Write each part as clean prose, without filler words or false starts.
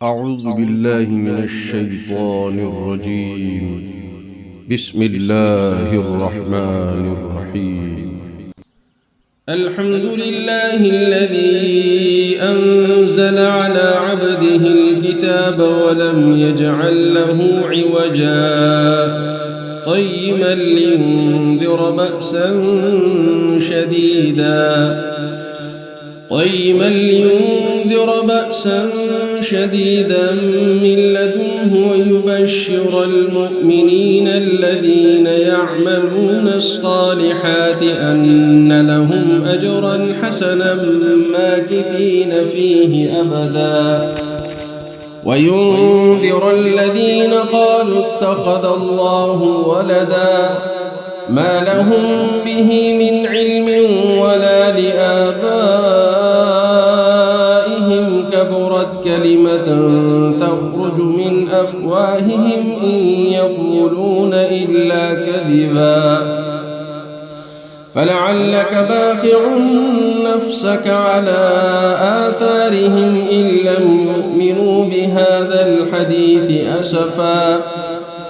أعوذ بالله من الشيطان الرجيم. بسم الله الرحمن الرحيم. الحمد لله الذي أنزل على عبده الكتاب ولم يجعل له عوجا قيما لينذر بأسا شديدا من لدنه ويبشر المؤمنين الذين يعملون الصالحات أن لهم أجرا حسنا ماكثين فيه أبدا وينذر الذين قالوا اتخذ الله ولدا ما لهم به من علم ولا لآبائهم كبرت كلمة تخرج من أفواههم إن يقولون إلا كذبا فلعلك باخع نفسك على آثارهم إن لم يؤمنوا بهذا الحديث أسفا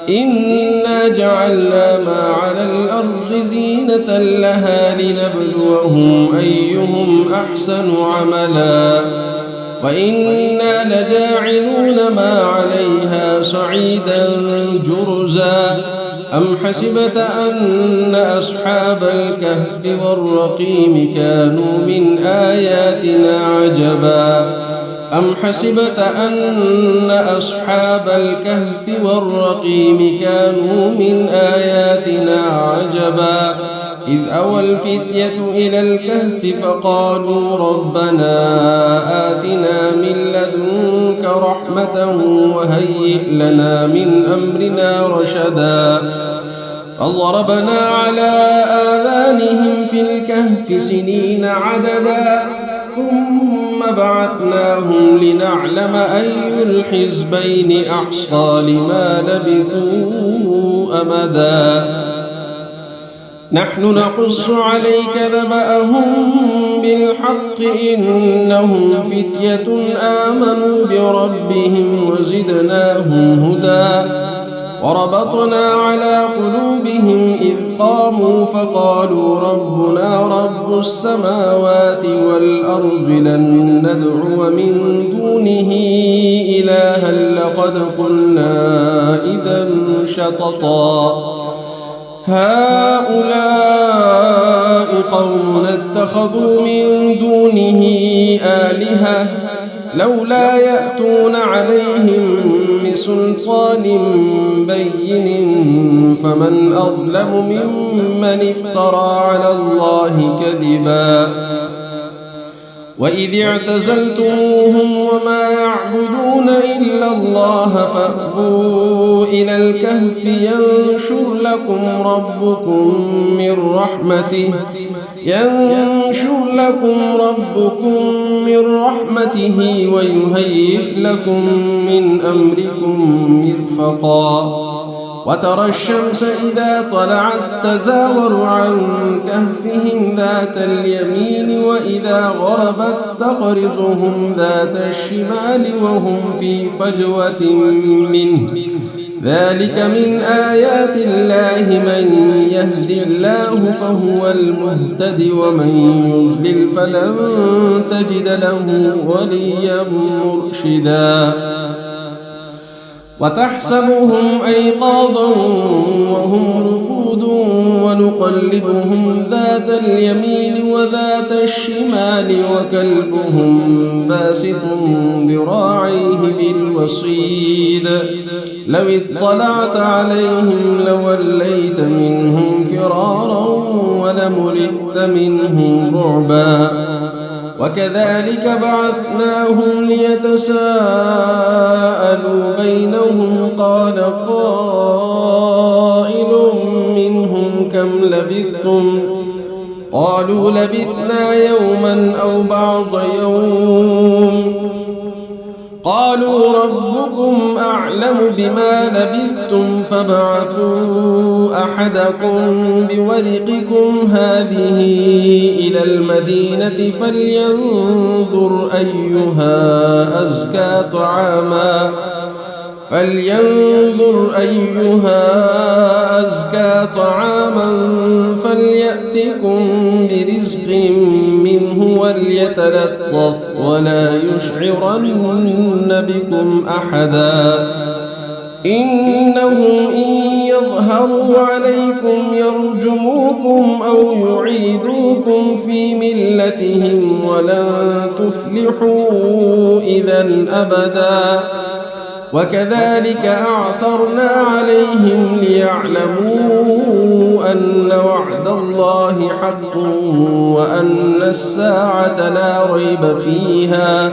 إنا جعلنا ما على الأرض زينة لها لنبلوهم أيهم أحسن عملا وإنا لجاعلون ما عليها صعيدا جرزا أم حسبت أن أصحاب الكهف والرقيم كانوا من آياتنا عجبا أم حسبت أن أصحاب الكهف والرقيم كانوا من آياتنا عجبا إذ أوى الفتية إلى الكهف فقالوا ربنا آتنا من لدنك رحمة وهيئ لنا من أمرنا رشدا فضربنا على آذانهم في الكهف سنين عددا ثم بعثناهم لنعلم أي الحزبين أحصى لما لبثوا أمدا نحن نقص عليك نبأهم بالحق إنهم فتية آمنوا بربهم وزدناهم هدى وربطنا على قلوبهم إذ قاموا فقالوا ربنا رب السماوات والأرض لن ندعو من دونه إلها لقد قلنا إذا شططا هؤلاء قوم اتخذوا من دونه آلهة لولا يأتون عليهم بسلطان بين فمن أظلم ممن افترى على الله كذبا وإذ اعتزلتموهم وما يعبدون إلا الله فأووا إلى الكهف ينشر لكم ربكم من رحمته ويهيئ لكم من أمركم مرفقا وترى الشمس إذا طلعت تزاور عن كهفهم ذات اليمين وإذا غربت تقرضهم ذات الشمال وهم في فجوة منه ذلك من آيات الله من يهد الله فهو المهتد ومن يضلل فلن تجد له وليا مرشدا وتحسبهم أيقاظا وهم رقود ونقلبهم ذات اليمين وذات الشمال وكلبهم باسط ذراعيه بالوصيد لو اطلعت عليهم لوليت منهم فرارا ولملئت منهم رعبا وكذلك بعثناهم ليتساءلوا بينهم قال قائل منهم كم لبثتم قالوا لبثنا يوما أو بعض يوم قالوا ربكم أعلم بما لبثتم فابعثوا أحدكم بورقكم هذه إلى المدينة فلينظر أيها أزكى طعاما فليأتكم برزق منه وليتلطف ولا يشعرن بكم أحدا إنهم إن يظهروا عليكم يرجموكم أو يعيدوكم في ملتهم ولن تفلحوا إذا أبدا وكذلك أعثرنا عليهم ليعلموا أن وعد الله حق وأن الساعة لا ريب فيها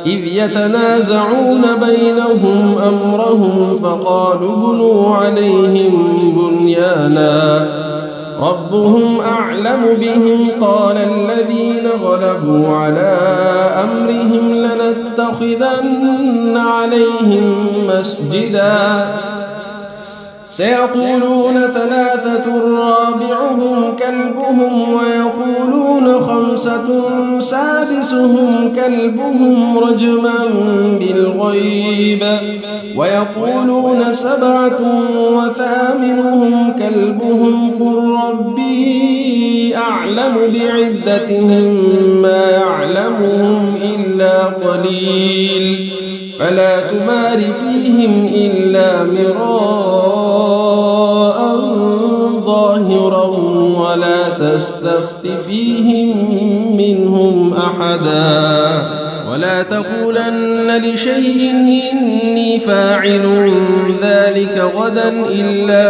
إذ يتنازعون بينهم أمرهم فقالوا ابنوا عليهم بنيانا ربهم أعلم بهم قال الذين غلبوا على أمرهم لنتخذن عليهم مسجدا سيقولون ثلاثة رابعهم كلبهم ويقولون خمسة سادسهم كلبهم رجما بالغيب ويقولون سبعة وثامنهم كلبهم قل ربي أعلم بعدتهم ما يعلمهم إلا قليل فلا تمار فيهم إلا مراء ظاهرا ولا تستفت فيهم منهم أحدا ولا تقولن لشيء إني فاعل ذلك غدا إلا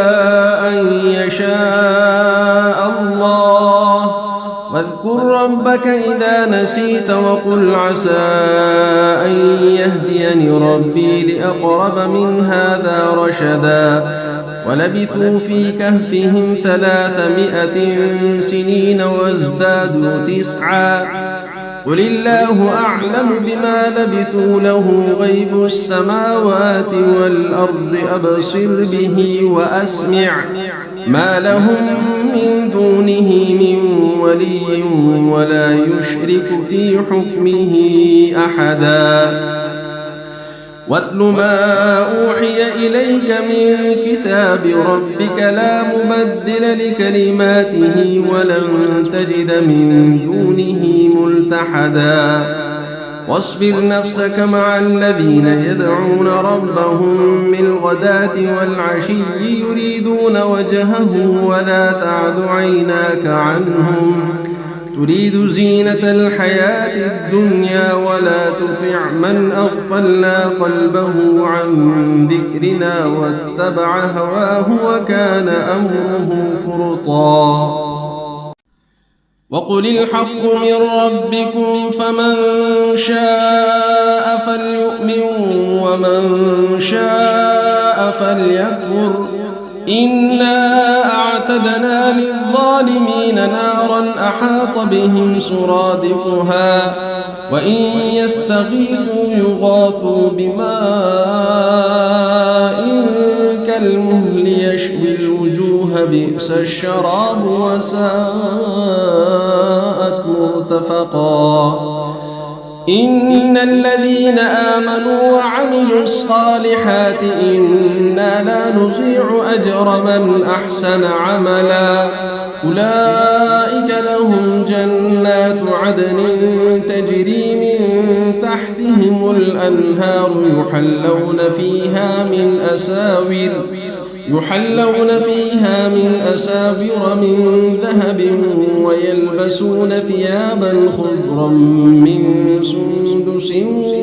أن يشاء الله واذكر ربك إذا نسيت وقل عسى أن يهديني ربي لأقرب من هذا رشدا ولبثوا في كهفهم 300 سنين وازدادوا 9 قل الله أعلم بما لبثوا له غيب السماوات والأرض أبصر به وأسمع ما لهم من دونه من ولي ولا يشرك في حكمه أحدا واتل ما أوحي إليك من كتاب ربك لا مبدل لكلماته ولن تجد من دونه ملتحدا واصبر نفسك مع الذين يدعون ربهم بالغداة والعشي يريدون وجهه ولا تعد عيناك عنهم تريد زينة الحياة الدنيا ولا تطع من أغفلنا قلبه عن ذكرنا واتبع هواه وكان أمره فرطا وقل الحق من ربكم فمن شاء فليؤمن ومن شاء فليكفر إنا أعتدنا للظالمين نارا أحاط بهم سرادقها وإن يستغيثوا يغاثوا بماء كالمهل يشوي الوجوه بئس الشراب وساءت مرتفقا إن الذين آمنوا وعملوا الصالحات إنا لا نضيع أجر من أحسن عملا أولئك لهم جنات عدن تجري من تحتهم الأنهار يحلون فيها من أساور من ذهب ويلبسون ثيابا خضرا من سندس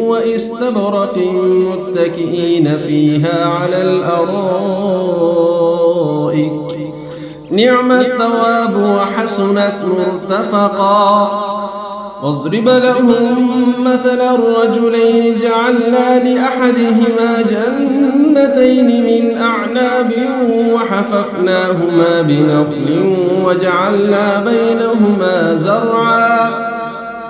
واستبرق متكئين فيها على الأرائك نعم الثواب وحسنت مرتفقا واضرب لهم مثل الرجلين جعلنا لأحدهما جنتين من أعناب وحففناهما بنخل وجعلنا بينهما زرعا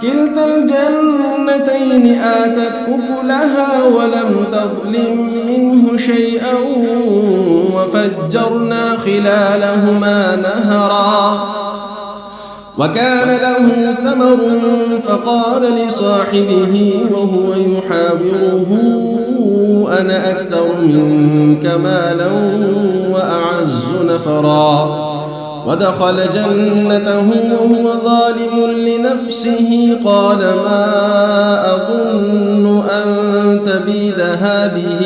كلتا الجنتين آتت أكلها ولم تظلم منه شيئا وفجرنا خلالهما نهرا وكان له ثمر فقال لصاحبه وهو يحاوره أنا أكثر منك مالا وأعز نفرا ودخل جنته وهو ظالم لنفسه قال ما أظن أن تبيد هذه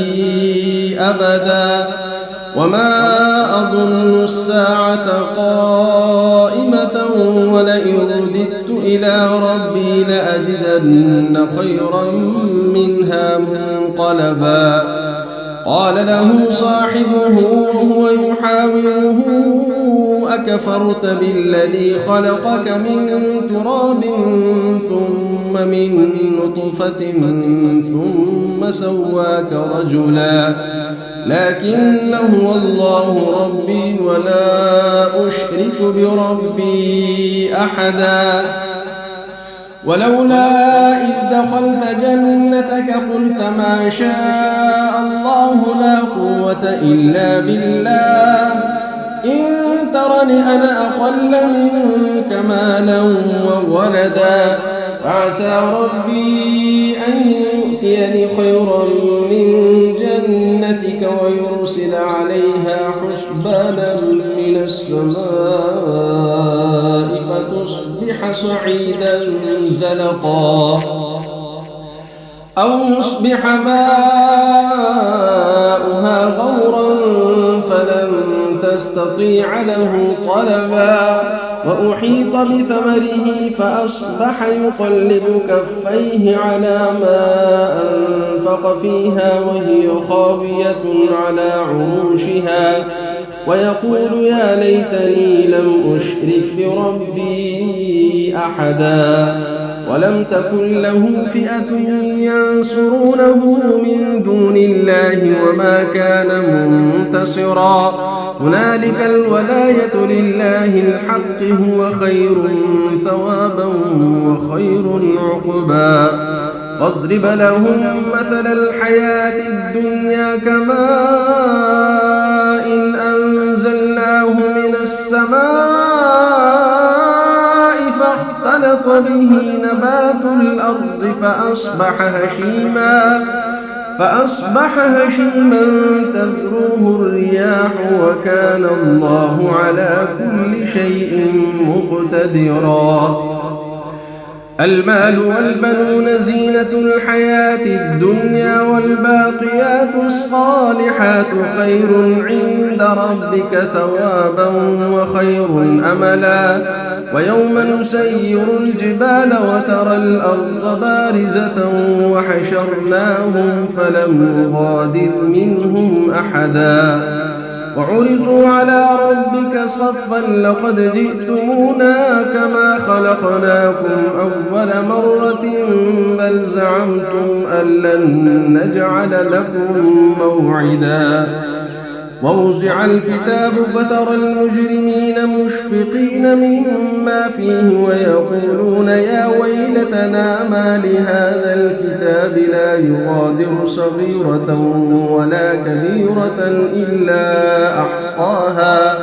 أبدا وما أظن الساعة قائمة ولئن رددت إلى ربي لأجدن خيرا منها منقلبا قال له صاحبه وهو يحاوره أكفرت بالذي خلقك من تراب ثم من نطفة ثم سواك رجلا لكن هو الله ربي ولا أشرك بربي أحدا ولولا إذ دخلت جنتك قلت ما شاء الله لا قوة إلا بالله إن ترني أنا أقل منك مالا وولدا فعسى ربي أن يؤتيني خيرا من جنتك ويرسل عليها حسبانا من السماء فتصبح صعيدا زلقا أو يصبح ماؤها غورا فلن تستطيع له طلبا وأحيط بثمره فأصبح يقلب كفيه على ما أنفق فيها وهي خاوية على عروشها ويقول يا ليتني لم أشرك بربي أحدا ولم تكن له فئة ينصرونه من دون الله وما كان منتصرا هنالك الولاية لله الحق هو خير ثوابا وخير عقبا واضرب لهم مثل الحياة الدنيا كماء إن أنزلناه من السماء فاختلط به نبات الأرض فأصبح هشيما تذروه الرياح وكان الله على كل شيء مقتدرا المال والبنون زينة الحياة الدنيا والباقيات الصالحات خير عند ربك ثوابا وخير أملا ويوم نسير الجبال وترى الأرض بارزة وحشرناهم فلم نغادر منهم أحدا وعرضوا على ربك صفا لقد جئتمونا كما خلقناكم أول مرة بل زعمتم أن لن نجعل لكم موعدا ووضع الكتاب فترى المجرمين مشفقين مما فيه ويقولون يا ويلتنا ما لهذا الكتاب لا يغادر صغيرة ولا كبيرة إلا أحصاها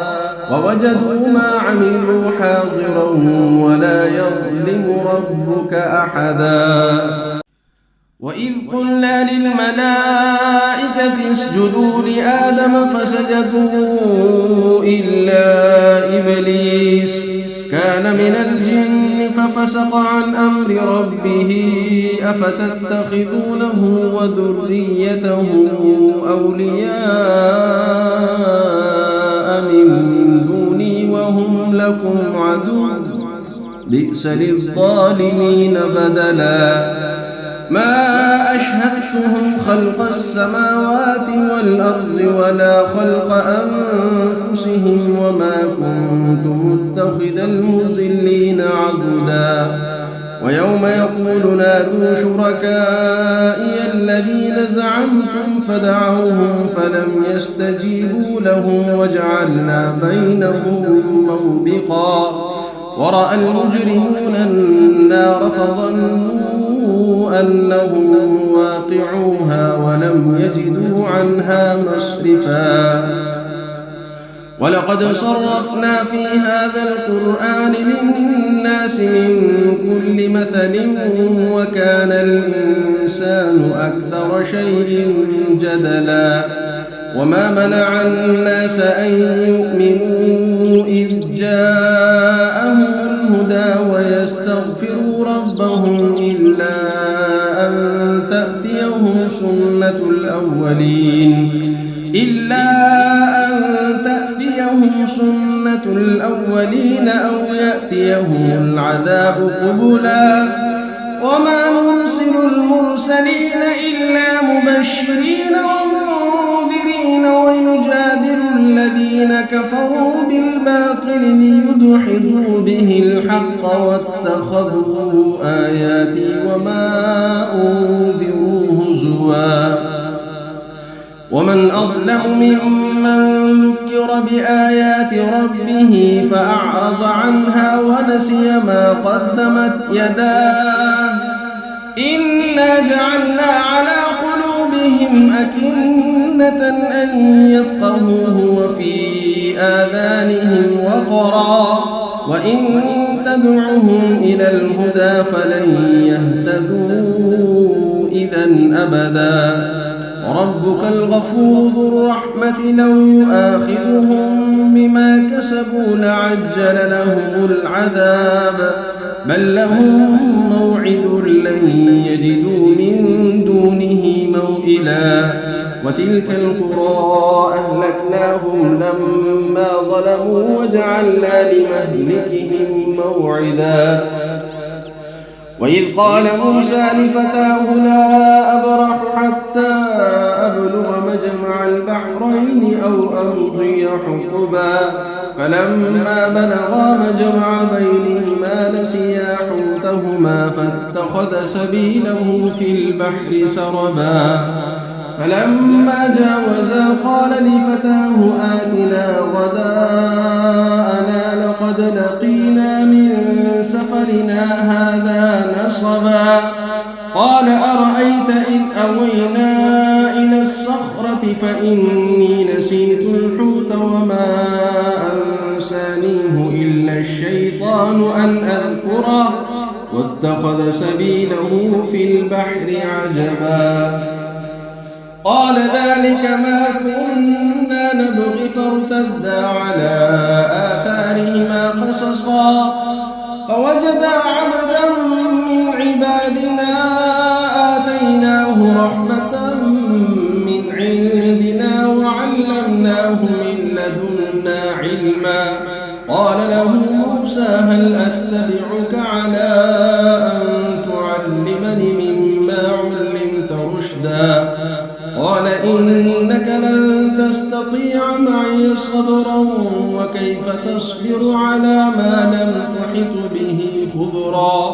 ووجدوا ما عملوا حاضرا ولا يظلم ربك أحدا وإذ قلنا للملائكة اسجدوا لآدم فسجدوا إلا إبليس كان من الجن ففسق عن أمر ربه أفتتخذونه وذريته أولياء من دوني وهم لكم عدو بئس للظالمين بدلا ما أشهدتهم خلق السماوات والأرض ولا خلق أنفسهم وما كنت متخذ المضلين عضدا ويوم يقول نادوا شركائي الذين زعمتم فدعوهم فلم يستجيبوا لهم وجعلنا بينهم موبقا ورأى المجرمون النار فظنوا أنهم واقعوها ولم يجدوا عنها مصرفا ولقد صرفنا في هذا القرآن للناس من كل مثل وكان الإنسان أكثر شيء جدلا وما منع الناس أن يؤمنوا إذ جاءهم الهدى ويستغفروا ربهم إلا أن تأتيهم سنة الأولين أو يأتيهم العذاب قبلا وما نرسل المرسلين إلا مبشرين ومنذرين ويجادل الذين كفروا بالباطل ليدحضوا به الحق واتخذوا آياتي وما أنذروا هزوا ومن أظلم ممن ذكر بآيات ربه فأعرض عنها ونسي ما قدمت يداه إنا جعلنا على قلوبهم أكنة أن يفقهوه وفي آذانهم وقرا وإن تدعهم إلى الهدى فلن يهتدوا إذن أبدا وربك الغفور ذو الرحمة لو يؤاخذهم بما كسبوا لعجل لهم العذاب بل لهم موعد لن يجدوا من دونه موئلا وتلك القرى أهلكناهم لما ظلموا وجعلنا لمهلكهم موعدا وإذ قال موسى لفتاه لا أبرح حتى أبلغ مجمع البحرين أو أمضي حقبا فلما بلغا مجمع بينهما نسيا حوتهما فاتخذ سبيله في البحر سربا فلما جاوزا قال لفتاه آتنا غداءنا لقد لقينا من سفرنا هذا نصبا قال أرأيت إذ أوينا إلى الصخرة فإني نسيت الحوت وما أنسانيه إلا الشيطان أن أذكره واتخذ سبيله في البحر عجبا قال ذلك ما كنا نبغي فارتدا على آثارهما قصصا فوجدا عبدا من عبادنا آتيناه رحمة من عندنا وعلمناه من لدنا علما قال له موسى هل أتبعك على أن تعلمني مما علمت رشدا قال إنك لن تستطيع معي صبرا وكيف تصبر على ما لم تحط به خبرا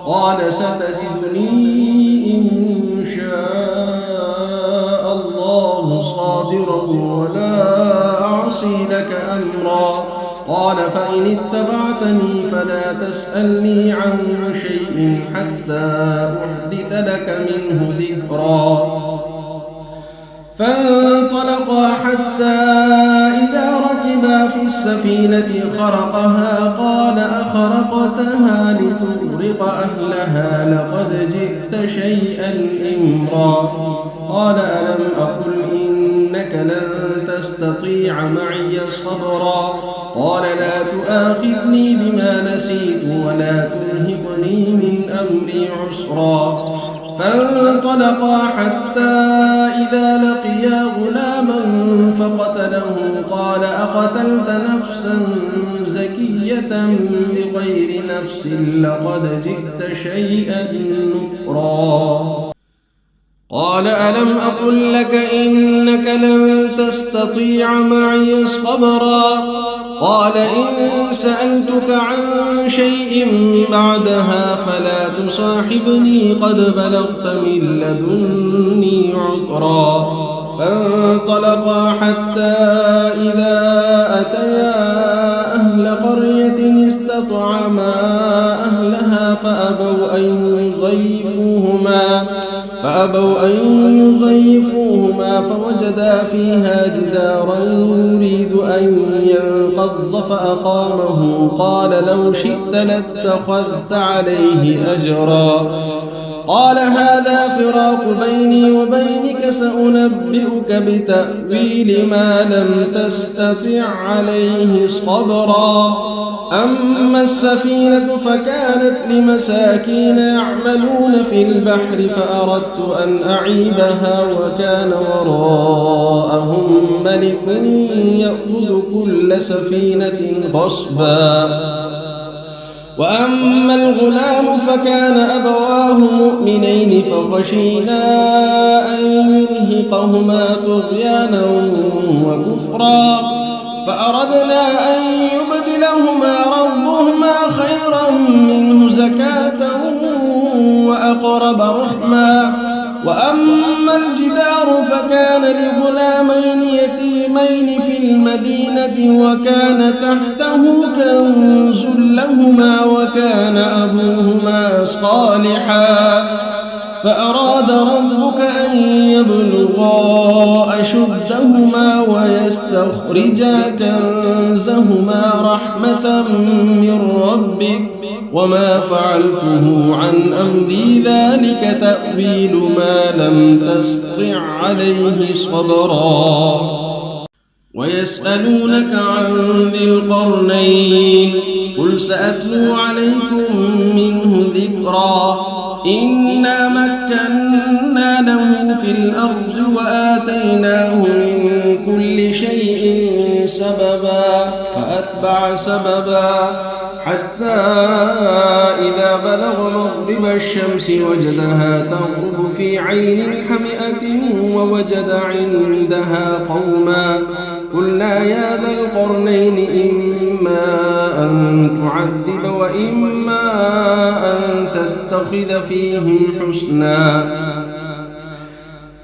قال ستجدني إن شاء الله صابرا ولا أعصي لك أمرا قال فإن اتبعتني فلا تسألني عن شيء حتى أحدث لك منه ذكرا فانطلقا حتى إذا ركبا في السفينة خرقها قال أخرقتها لتغرق أهلها لقد جئت شيئا إمرا قال ألم أقل إنك لن تستطيع معي صبرا قال لا تؤاخذني بما نسيت ولا ترهقني من أمري عسرا فانطلقا حتى إذا لقيا غلاما فقتله قال أقتلت نفسا زكية بغير نفس لقد جئت شيئا نكرا قال ألم أقل لك إنك لن تستطيع معي صبرا قال إن سألتك عن شيء بعدها فلا تصاحبني قد بلغت من لدني عذرا فانطلقا حتى إذا أتيا أهل قرية استطعما أهلها فأبوا أن يضيفوهما فوجدا فيها جدارا يريد أن ينقض فأقامه قال لو شئت لاتخذت عليه أجرا قال هذا فراق بيني وبينك سأنبئك بتأويل ما لم تستطع عليه صبرا أما السفينة فكانت لمساكين يعملون في البحر فأردت أن أعيبها وكان وراءهم ملك يأخذ كل سفينة غصبا وأما الغلام فكان أبواه مؤمنين فخشينا أن يرهقهما طغيانا وكفرا فأردنا أن يبدلهما ربهما خيرا منه زكاة وأقرب رحما وأما الجدار فكان لغلامين يتيمين في المدينة وكان تحته كنز لهما وكان أبوهما صالحا فأراد ربك أن يبلغا أشدهما ويستخرجا كنزهما رحمة من ربك وما فعلته عن أمري ذلك تأويل ما لم تسطع عليه صبرا ويسألونك عن ذي القرنين قل سأتلو عليكم منه ذكرا إنا مكنا له في الأرض وآتيناه من كل شيء سببا فأتبع سببا حتى إذا بلغ مغرب الشمس وجدها تغرب في عين حمئة ووجد عندها قوما قلنا يا ذا القرنين إما أن تعذب وإما أن تتخذ فيهم حسنا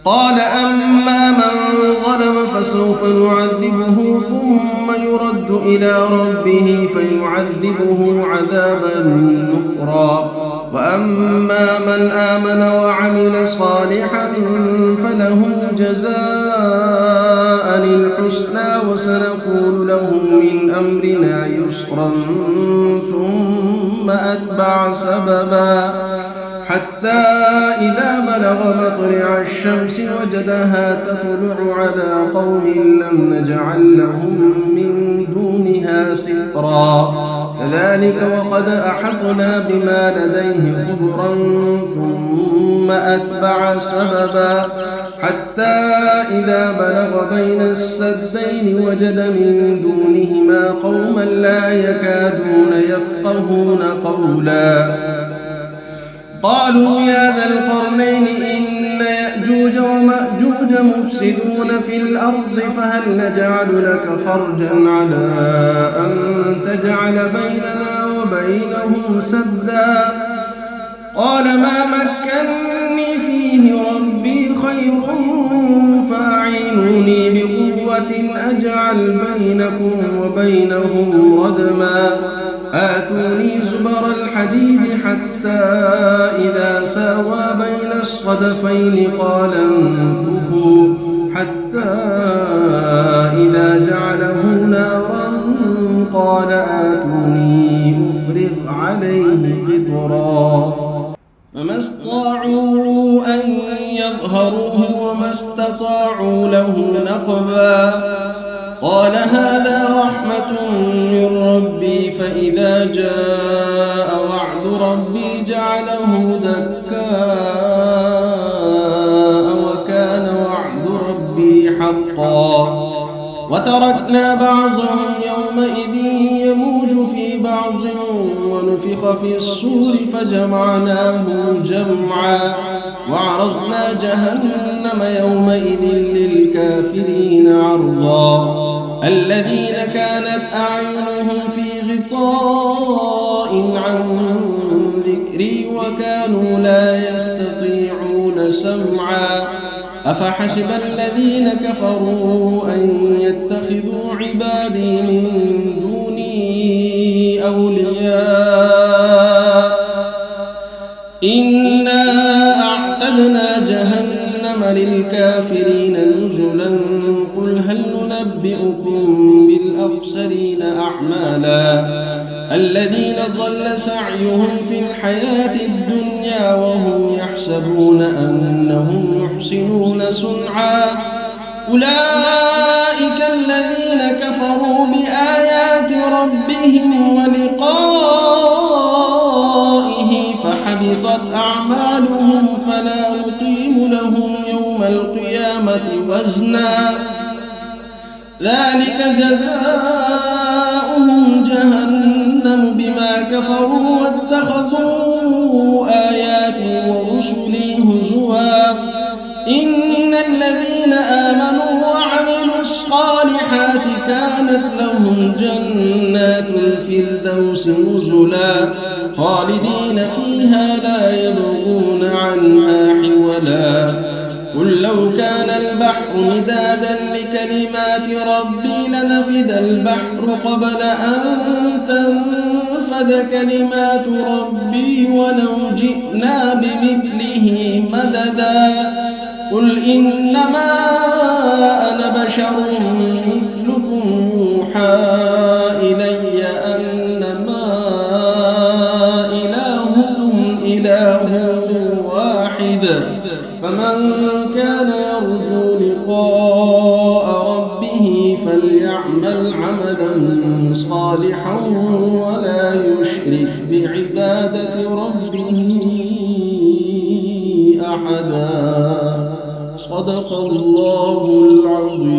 قال أما من ظلم فسوف نعذبه ثم يرد إلى ربه فيعذبه عذابا نكرا وأما من آمن وعمل صالحا فله جزاء الحسنى وسنقول له من أمرنا يسرا ثم أتبع سببا حتى إذا بلغ مطلع الشمس وجدها تطلع على قوم لم نجعل لهم من دونها سترا كذلك وقد أحطنا بما لديه خبرا ثم أتبع سببا حتى إذا بلغ بين السدين وجد من دونهما قوما لا يكادون يفقهون قولا قالوا يا ذا القرنين إن يأجوج ومأجوج مفسدون في الأرض فهل نجعل لك خرجا على أن تجعل بيننا وبينهم سدا قال ما مكني فيه ربي خير فأعينوني بقوة أجعل بينكم وبينهم ردما آتوني زبر الحديد حتى إذا ساوى بين الصدفين قال انفخوا حتى إذا جعله نارا قال آتوني أفرغ عليه قطرا فما استطاعوا أن يظهروه وما استطاعوا له نقبا قال هذا رحمة من ربي فإذا جاء وعد ربي جعله دكاء وكان وعد ربي حقا وتركنا بعضهم يومئذ يموج في بعض ونفخ في الصور فجمعناهم جمعا وعرضنا جهنم يومئذ للكافرين عرضا الذين كانت أعينهم في غطاء عن ذكري وكانوا لا يستطيعون سمعا أفحسب الذين كفروا أن يتخذوا عبادي من دوني أولياء إنا أعتدنا جهنم للكافرين نزلا قل هل ننبئكم بالأخسرين أعمالا الذين ضل سعيهم في الحياة الدنيا وهم يحسبون أنهم يحسنون صنعا أولئك الذين كفروا بآيات ربهم ولقائه فحبطت أعمالهم فلا نقيم لهم يوم القيامة وزنا ذلك جزاؤهم جهنم بما كفروا واتخذوا آياتي ورسلي هزوا إن الذين آمنوا وعملوا الصالحات كانت لهم جنات الفردوس نزلا خالدين فيها لا يبغون عنها حولا قل لو كان البحر مدادا لكلمات ربي لنفد البحر قبل أن تنفد كلمات ربي ولو جئنا بمثله مددا قل إنما أنا بشر مثلكم يوحى إلي أنما إلهكم إله واحد فمن كان يرجو لقاء ربه فليعمل عملا صالحا ولا يشرك بعبادة ربه أحدا صدق الله العظيم.